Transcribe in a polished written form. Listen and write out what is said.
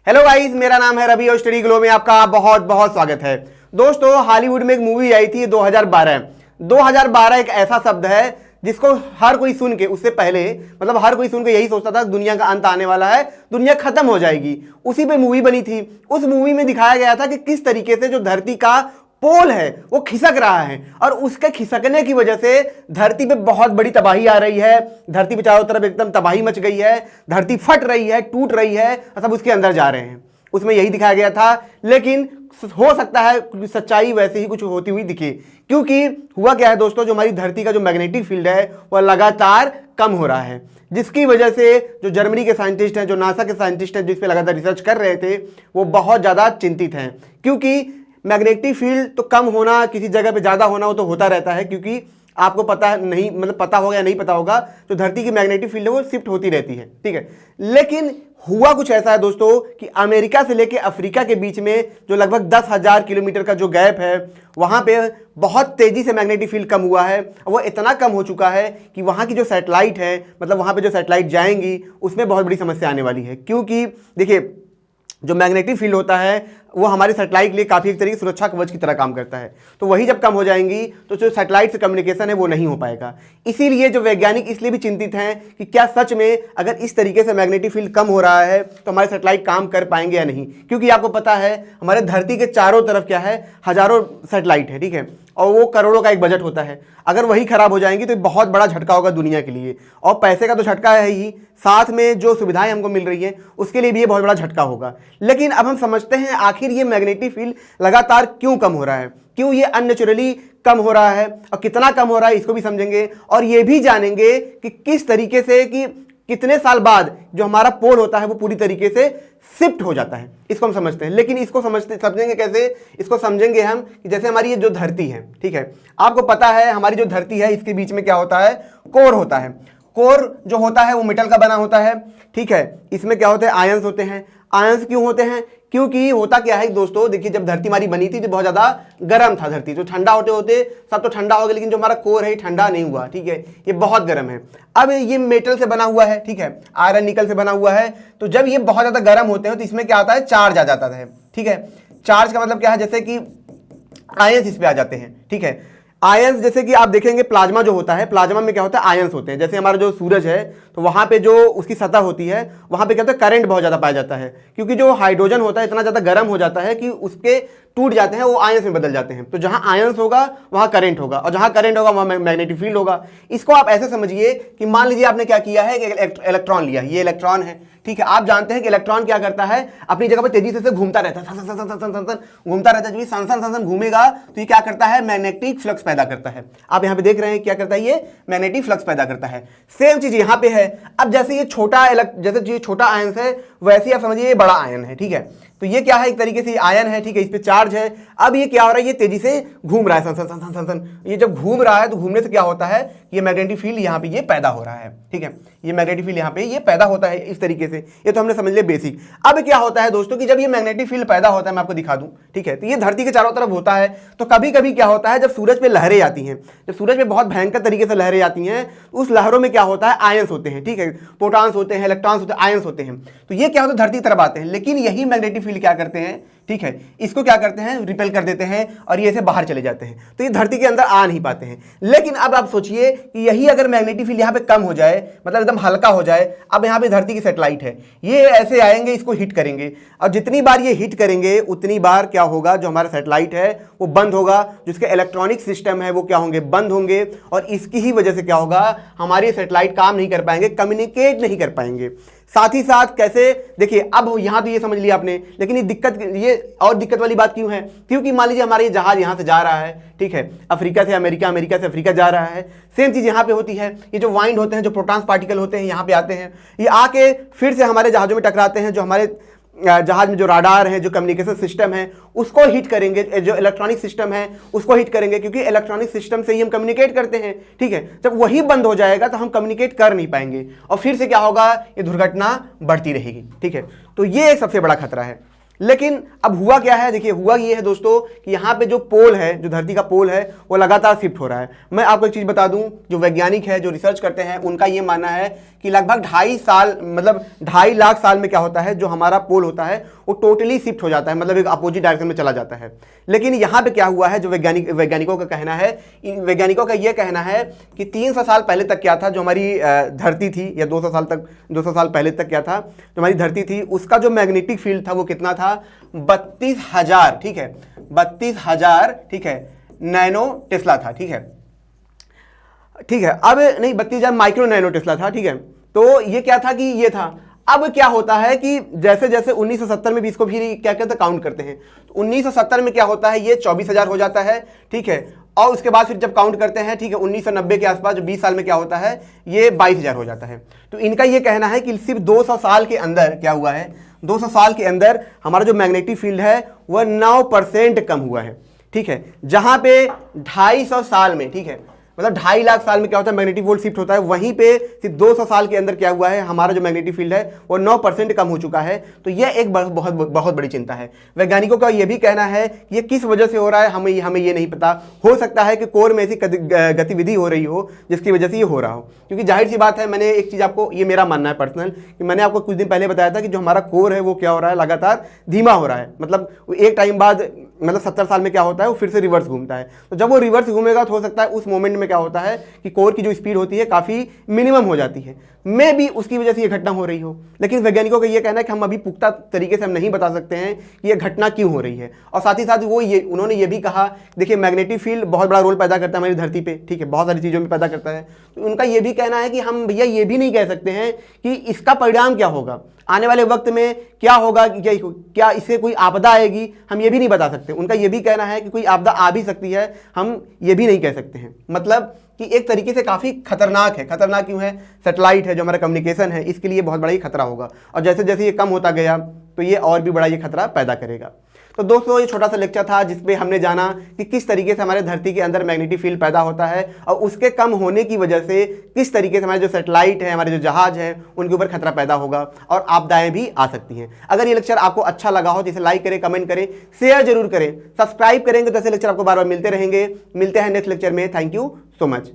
Hello guys, मेरा नाम है रवि और स्टडी ग्लो में आपका बहुत बहुत स्वागत है। दोस्तों, हॉलीवुड में एक मूवी आई थी 2012 एक ऐसा शब्द है जिसको हर कोई सुन के, उससे पहले मतलब हर कोई सुन के यही सोचता था दुनिया का अंत आने वाला है, दुनिया खत्म हो जाएगी। उसी पे मूवी बनी थी। उस मूवी में दिखाया गया था कि किस तरीके से जो धरती का पोल है वो खिसक रहा है और उसके खिसकने की वजह से धरती पे बहुत बड़ी तबाही आ रही है। धरती पे चारों तरफ एकदम तबाही मच गई है, धरती फट रही है, टूट रही है और सब उसके अंदर जा रहे हैं। उसमें यही दिखाया गया था, लेकिन हो सकता है सच्चाई वैसे ही कुछ होती हुई दिखे। क्योंकि हुआ क्या है दोस्तों, जो हमारी धरती का जो मैग्नेटिक फील्ड है वह लगातार कम हो रहा है, जिसकी वजह से जो जर्मनी के साइंटिस्ट हैं, जो नासा के साइंटिस्ट हैं, जिस पे लगातार रिसर्च कर रहे थे, वो बहुत ज़्यादा चिंतित हैं। क्योंकि मैग्नेटिक फील्ड तो कम होना, किसी जगह पे ज़्यादा होना, वो तो होता रहता है। क्योंकि आपको पता नहीं, मतलब पता होगा या नहीं पता होगा, जो धरती की मैग्नेटिक फील्ड है वो शिफ्ट होती रहती है, ठीक है। लेकिन हुआ कुछ ऐसा है दोस्तों कि अमेरिका से लेके अफ्रीका के बीच में जो लगभग 10,000 किलोमीटर का जो गैप है, वहाँ पे बहुत तेज़ी से मैग्नेटिक फील्ड कम हुआ है। वो इतना कम हो चुका है कि वहाँ की जो सैटेलाइट है, मतलब वहाँ पे जो सैटेलाइट जाएंगी, उसमें बहुत बड़ी समस्या आने वाली है। क्योंकि देखिए, जो मैग्नेटिक फील्ड होता है वो हमारे सैटेलाइट के लिए काफ़ी एक तरीके से सुरक्षा कवच की तरह काम करता है। तो वही जब कम हो जाएंगी तो जो सैटेलाइट से कम्युनिकेशन है वो नहीं हो पाएगा। इसीलिए जो वैज्ञानिक इसलिए भी चिंतित हैं कि क्या सच में अगर इस तरीके से मैग्नेटिक फील्ड कम हो रहा है तो हमारे सैटेलाइट काम कर पाएंगे या नहीं। क्योंकि आपको पता है हमारे धरती के चारों तरफ क्या है, हजारों सैटेलाइट है, ठीक है, और वो करोड़ों का एक बजट होता है। अगर वही खराब हो जाएंगी तो बहुत बड़ा झटका होगा दुनिया के लिए, और पैसे का तो झटका है ही, साथ में जो सुविधाएं हमको मिल रही हैं उसके लिए भी ये बहुत बड़ा झटका होगा। लेकिन अब हम समझते हैं आखिर ये मैग्नेटिक फील्ड लगातार क्यों कम हो रहा है, क्यों ये अननेचुरली कम हो रहा है, और कितना कम हो रहा है इसको भी समझेंगे। और ये भी जानेंगे कि किस तरीके से, कि कितने साल बाद जो हमारा पोल होता है वो पूरी तरीके से शिफ्ट हो जाता है, इसको हम समझते हैं। लेकिन इसको समझेंगे कैसे? इसको समझेंगे हम कि जैसे हमारी ये जो धरती है, ठीक है, आपको पता है हमारी जो धरती है इसके बीच में क्या होता है, कोर होता है। कोर जो होता है वो मेटल का बना होता है, ठीक है। इसमें क्या होते हैं, आयंस होते हैं। आयंस क्यों होते हैं? क्योंकि होता क्या है दोस्तों, देखिए, जब धरती हमारी बनी थी तो बहुत ज़्यादा गर्म था धरती, तो ठंडा होते होते सब तो ठंडा हो गया, लेकिन जो हमारा कोर है ठंडा नहीं हुआ, ठीक है, ये बहुत गर्म है। अब ये मेटल से बना हुआ है, ठीक है, आयरन निकल से बना हुआ है। तो जब ये बहुत ज़्यादा गर्म होते हैं तो इसमें क्या आता है, चार्ज आ जाता है, ठीक है। चार्ज का मतलब क्या है, जैसे कि आयंस इस पे आ जाते हैं, ठीक है। आयंस, जैसे कि आप देखेंगे प्लाज्मा जो होता है, प्लाज्मा में क्या होता है, आयंस होते हैं। जैसे हमारा जो सूरज है तो वहाँ पे जो उसकी सतह होती है वहाँ पे क्या होता है, करंट बहुत ज़्यादा पाया जाता है। क्योंकि जो हाइड्रोजन होता है इतना ज़्यादा गर्म हो जाता है कि उसके टूट जाते हैं, वो आयंस में बदल जाते हैं। तो जहाँ आयंस होगा वहाँ करंट होगा, और जहाँ करंट होगा वहाँ मैग्नेटिक फील्ड होगा। इसको आप ऐसे समझिए कि मान लीजिए आपने क्या किया है, इलेक्ट्रॉन लिया, ये इलेक्ट्रॉन है, ठीक है। आप जानते हैं कि इलेक्ट्रॉन क्या करता है, अपनी जगह पर तेजी से घूमता रहता है, घूमता रहता है। जब ये सन घूमेगा तो ये क्या करता है, मैग्नेटिक फ्लक्स पैदा करता है। आप यहाँ पे देख रहे हैं क्या करता है, ये मैग्नेटिक फ्लक्स पैदा करता है। सेम चीज यहाँ पे है। अब जैसे ये छोटा आयन है, वैसे आप समझिए ये बड़ा आयन है, ठीक है। तो ये क्या है, एक तरीके से आयन है, ठीक है, इस पे चार्ज है। अब ये क्या हो रहा है, ये तेजी से घूम रहा है, सन। ये जब घूम रहा है तो घूमने से क्या होता है, ये मैग्नेटिक फील्ड यहाँ पे ये पैदा हो रहा है, ठीक है। ये मैग्नेटिक फील्ड यहाँ पे ये पैदा होता है इस तरीके से। ये तो हमने समझ लिया बेसिक। अब क्या होता है दोस्तों कि जब ये मैग्नेटिक फील्ड पैदा होता है, मैं आपको दिखा दूं, ठीक है, तो ये धरती के चारों तरफ होता है। तो कभी कभी क्या होता है, जब सूरज पे लहरें आती हैं, जब सूरज पे बहुत भयंकर तरीके से लहरें आती हैं, उस लहरों में क्या होता है, आयंस होते हैं, ठीक है, प्रोटॉन्स होते हैं, इलेक्ट्रॉन्स होते हैं, आयंस होते हैं। तो ये क्या होता है, धरती की तरफ आते हैं। लेकिन यही मैग्नेटिक फील्ड क्या करते हैं, ठीक है, इसको क्या करते हैं, रिपेल कर देते हैं और ये ऐसे बाहर चले जाते हैं। तो ये धरती के अंदर आ नहीं पाते हैं। लेकिन अब आप सोचिए कि यही अगर मैग्नेटिक फील्ड यहाँ पे कम हो जाए, मतलब एकदम हल्का हो जाए। अब यहाँ पे धरती की सैटेलाइट है, ये ऐसे आएंगे, इसको हिट करेंगे, और जितनी बार ये हिट करेंगे उतनी बार क्या होगा, जो हमारा सैटेलाइट है वो बंद होगा, जिसके इलेक्ट्रॉनिक सिस्टम है वो क्या होंगे, बंद होंगे। और इसकी ही वजह से क्या होगा, हमारी सैटेलाइट काम नहीं कर पाएंगे, कम्युनिकेट नहीं कर पाएंगे। साथ ही साथ कैसे, देखिए, अब यहां तो ये समझ लिया आपने। लेकिन ये और दिक्कत वाली बात क्यों है, क्योंकि मान लीजिए हमारा ये जहाज यहां से जा रहा है, ठीक है, अफ्रीका से अमेरिका, अमेरिका से अफ्रीका जा रहा है। सेम चीज यहां पे होती है। ये जो वाइंड होते हैं, जो प्रोटॉन्स पार्टिकल होते हैं, यहां पे आते हैं, ये आके फिर से हमारे जहाजों में टकराते हैं। जो हमारे जहाज में जो राडार है, जो कम्युनिकेशन सिस्टम है, उसको हिट करेंगे, जो इलेक्ट्रॉनिक सिस्टम है उसको हिट करेंगे। क्योंकि इलेक्ट्रॉनिक सिस्टम से ही हम कम्युनिकेट करते हैं, ठीक है। जब वही बंद हो जाएगा तो हम कम्युनिकेट कर नहीं पाएंगे, और फिर से क्या होगा, ये दुर्घटना बढ़ती रहेगी, ठीक है। तो ये एक सबसे बड़ा खतरा है। लेकिन अब हुआ क्या है, देखिए हुआ ये है दोस्तों कि यहाँ पे जो पोल है, जो धरती का पोल है, वो लगातार शिफ्ट हो रहा है। मैं आपको एक चीज बता दूं, जो वैज्ञानिक है, जो रिसर्च करते हैं, उनका ये मानना है कि लगभग 2.5 साल, मतलब 2.5 लाख साल में क्या होता है, जो हमारा पोल होता है वो टोटली शिफ्ट हो जाता है, मतलब एक अपोजिट डायरेक्शन में चला जाता है। लेकिन यहाँ पे क्या हुआ है, जो वैज्ञानिकों का कहना है, इन वैज्ञानिकों का यह कहना है कि 300 साल पहले तक क्या था, जो हमारी धरती थी, या 200 साल पहले तक क्या था, जो हमारी धरती थी, उसका जो मैग्नेटिक फील्ड था वो कितना था, 32,000, ठीक है, 32,000, ठीक है, नैनो टेस्ला था, ठीक है, ठीक है। अब नहीं, 32,000 माइक्रो नैनो टेस्ला था, ठीक है। तो ये क्या था कि ये था। अब क्या होता है कि जैसे जैसे 1970 में भी इसको भी क्या कहते हैं, काउंट करते हैं, तो 1970 में क्या होता है, ये 24,000 हो जाता है, ठीक है। और उसके बाद फिर जब काउंट करते हैं, ठीक है, 1990 के आसपास, जो 20 साल में क्या होता है, ये 22,000 हो जाता है। तो इनका ये कहना है कि सिर्फ 200 साल के अंदर क्या हुआ है, 200 साल के अंदर हमारा जो मैग्नेटिक फील्ड है वह 9% कम हुआ है, ठीक है। जहां पे 250 साल में, ठीक है, मतलब 2.5 लाख साल में क्या होता है, मैग्नेटिक फोल्ड शिफ्ट होता है, वहीं पे सिर्फ 200 साल के अंदर क्या हुआ है, हमारा जो मैग्नेटिक फील्ड है वो 9% कम हो चुका है। तो यह एक बहुत बहुत बड़ी चिंता है। वैज्ञानिकों का यह भी कहना है कि ये किस वजह से हो रहा है, हमें ये नहीं पता। हो सकता है कि कोर में ऐसी गतिविधि हो रही हो जिसकी वजह से ये हो रहा हो, क्योंकि जाहिर सी बात है, मैंने एक चीज़ आपको, ये मेरा मानना है पर्सनल, कि मैंने आपको कुछ दिन पहले बताया था कि जो हमारा कोर है वो क्या हो रहा है, लगातार धीमा हो रहा है। मतलब एक टाइम बाद, मतलब 70 साल में क्या होता है, वो फिर से रिवर्स घूमता है। तो जब वो रिवर्स घूमेगा तो हो सकता है उस मोमेंट में क्या होता है कि कोर की जो स्पीड होती है काफ़ी मिनिमम हो जाती है, में भी उसकी वजह से ये घटना हो रही हो। लेकिन वैज्ञानिकों का ये कहना है कि हम अभी पुख्ता तरीके से हम नहीं बता सकते हैं कि ये घटना क्यों हो रही है। और साथ ही साथ उन्होंने ये भी कहा, देखिए मैग्नेटिक फील्ड बहुत बड़ा रोल पैदा करता है हमारी धरती पे, ठीक है, बहुत सारी चीज़ों में पैदा करता है। तो उनका ये भी कहना है कि हम भैया ये भी नहीं कह सकते हैं कि इसका परिणाम क्या होगा, आने वाले वक्त में क्या होगा, क्या इससे कोई आपदा आएगी, हम ये भी नहीं बता सकते। उनका ये भी कहना है कि कोई आपदा आ भी सकती है, हम ये भी नहीं कह सकते हैं। मतलब कि एक तरीके से काफ़ी खतरनाक है। खतरनाक क्यों है, सैटेलाइट है, जो हमारा कम्युनिकेशन है, इसके लिए बहुत बड़ा ही खतरा होगा। और जैसे जैसे ये कम होता गया तो ये और भी बड़ा ये खतरा पैदा करेगा। तो दोस्तों, ये छोटा सा लेक्चर था जिसपे हमने जाना कि किस तरीके से हमारे धरती के अंदर मैग्नेटिक फील्ड पैदा होता है और उसके कम होने की वजह से किस तरीके से हमारे जो सैटेलाइट है, हमारे जो जहाज हैं, उनके ऊपर खतरा पैदा होगा और आपदाएं भी आ सकती हैं। अगर ये लेक्चर आपको अच्छा लगा हो तो इसे लाइक करें, कमेंट करें, शेयर जरूर करें, सब्सक्राइब करेंगे तो ऐसे लेक्चर आपको बार बार मिलते रहेंगे। मिलते हैं नेक्स्ट लेक्चर में। Thank you so much.